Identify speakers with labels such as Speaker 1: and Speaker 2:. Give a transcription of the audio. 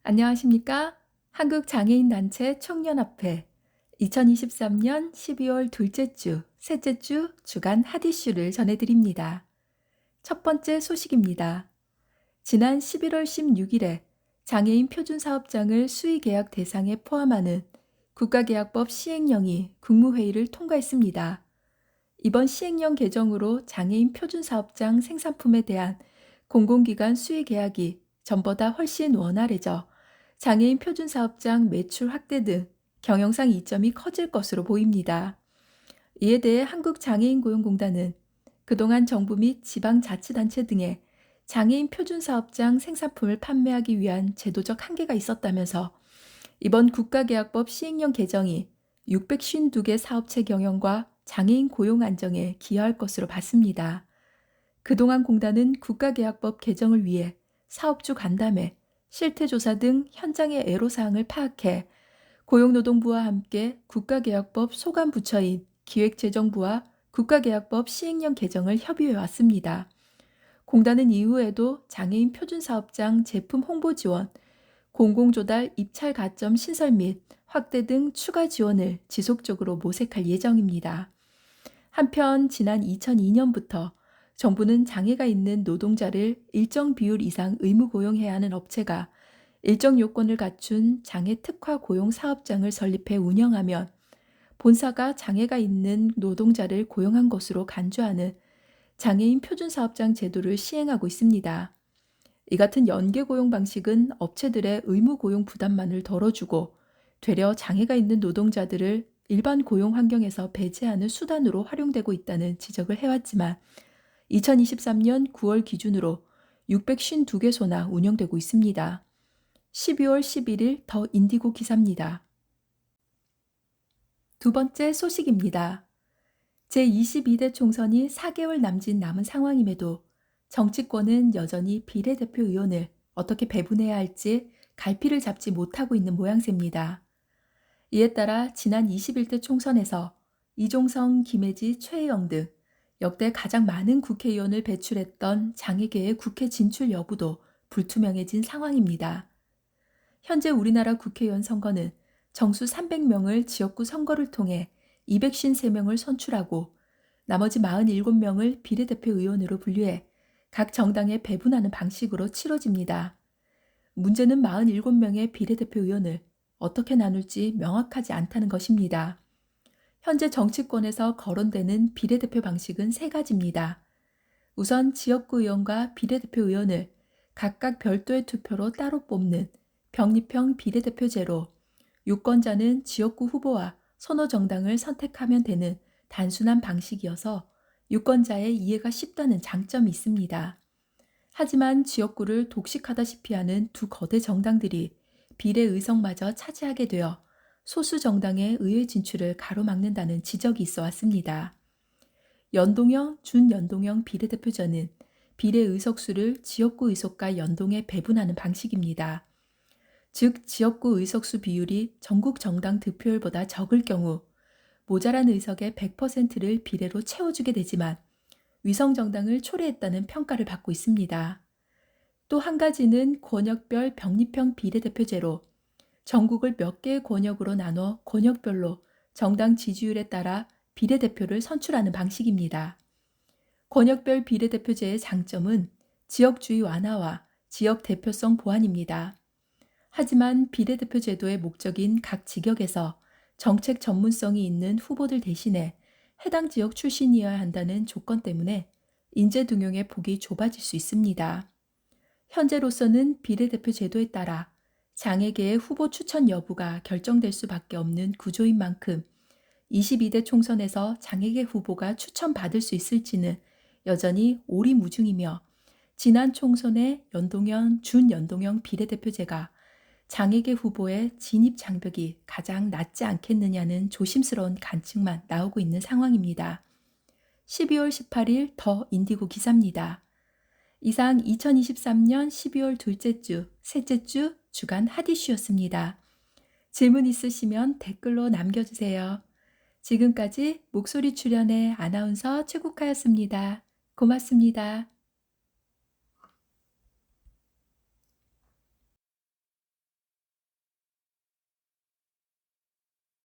Speaker 1: 안녕하십니까? 한국장애인단체 총연합회 2023년 12월 둘째 주, 셋째 주 주간 핫이슈를 전해드립니다. 첫 번째 소식입니다. 지난 11월 16일에 장애인 표준사업장을 수의계약 대상에 포함하는 국가계약법 시행령이 국무회의를 통과했습니다. 이번 시행령 개정으로 장애인 표준사업장 생산품에 대한 공공기관 수의계약이 전보다 훨씬 원활해져 장애인 표준사업장 매출 확대 등 경영상 이점이 커질 것으로 보입니다. 이에 대해 한국장애인고용공단은 그동안 정부 및 지방자치단체 등의 장애인 표준사업장 생산품을 판매하기 위한 제도적 한계가 있었다면서 이번 국가계약법 시행령 개정이 652개 사업체 경영과 장애인 고용 안정에 기여할 것으로 봤습니다. 그동안 공단은 국가계약법 개정을 위해 사업주 간담회, 실태조사 등 현장의 애로사항을 파악해 고용노동부와 함께 국가계약법 소관부처인 기획재정부와 국가계약법 시행령 개정을 협의해 왔습니다. 공단은 이후에도 장애인 표준사업장 제품 홍보 지원, 공공조달 입찰 가점 신설 및 확대 등 추가 지원을 지속적으로 모색할 예정입니다. 한편 지난 2002년부터 정부는 장애가 있는 노동자를 일정 비율 이상 의무 고용해야 하는 업체가 일정 요건을 갖춘 장애 특화 고용 사업장을 설립해 운영하면 본사가 장애가 있는 노동자를 고용한 것으로 간주하는 장애인 표준사업장 제도를 시행하고 있습니다. 이 같은 연계 고용 방식은 업체들의 의무 고용 부담만을 덜어주고 되려 장애가 있는 노동자들을 일반 고용 환경에서 배제하는 수단으로 활용되고 있다는 지적을 해왔지만 2023년 9월 기준으로 652개소나 운영되고 있습니다. 12월 11일 더 인디고 기사입니다. 두 번째 소식입니다. 제22대 총선이 4개월 남은 상황임에도 정치권은 여전히 비례대표 의원을 어떻게 배분해야 할지 갈피를 잡지 못하고 있는 모양새입니다. 이에 따라 지난 21대 총선에서 이종성, 김혜지, 최혜영 등 역대 가장 많은 국회의원을 배출했던 장애계의 국회 진출 여부도 불투명해진 상황입니다. 현재 우리나라 국회의원 선거는 정수 300명을 지역구 선거를 통해 253명을 선출하고 나머지 47명을 비례대표 의원으로 분류해 각 정당에 배분하는 방식으로 치러집니다. 문제는 47명의 비례대표 의원을 어떻게 나눌지 명확하지 않다는 것입니다. 현재 정치권에서 거론되는 비례대표 방식은 세 가지입니다. 우선 지역구 의원과 비례대표 의원을 각각 별도의 투표로 따로 뽑는 병립형 비례대표제로 유권자는 지역구 후보와 선호 정당을 선택하면 되는 단순한 방식이어서 유권자의 이해가 쉽다는 장점이 있습니다. 하지만 지역구를 독식하다시피 하는 두 거대 정당들이 비례 의석마저 차지하게 되어 소수 정당의 의회 진출을 가로막는다는 지적이 있어 왔습니다. 연동형, 준연동형 비례대표제는 비례 의석수를 지역구 의석과 연동해 배분하는 방식입니다. 즉, 지역구 의석수 비율이 전국 정당 득표율보다 적을 경우 모자란 의석의 100%를 비례로 채워주게 되지만 위성 정당을 초래했다는 평가를 받고 있습니다. 또 한 가지는 권역별 병립형 비례대표제로 전국을 몇 개의 권역으로 나눠 권역별로 정당 지지율에 따라 비례대표를 선출하는 방식입니다. 권역별 비례대표제의 장점은 지역주의 완화와 지역 대표성 보완입니다. 하지만 비례대표 제도의 목적인 각 직역에서 정책 전문성이 있는 후보들 대신에 해당 지역 출신이어야 한다는 조건 때문에 인재 등용의 폭이 좁아질 수 있습니다. 현재로서는 비례대표 제도에 따라 장애계의 후보 추천 여부가 결정될 수밖에 없는 구조인 만큼 22대 총선에서 장애계 후보가 추천받을 수 있을지는 여전히 오리무중이며 지난 총선의 연동형, 준연동형 비례대표제가 장애계 후보의 진입 장벽이 가장 낮지 않겠느냐는 조심스러운 관측만 나오고 있는 상황입니다. 12월 18일 더 인디고 기사입니다. 이상 2023년 12월 둘째 주, 셋째 주 주간 핫이슈였습니다. 질문 있으시면 댓글로 남겨주세요. 지금까지 목소리 출연의 아나운서 최국화였습니다. 고맙습니다.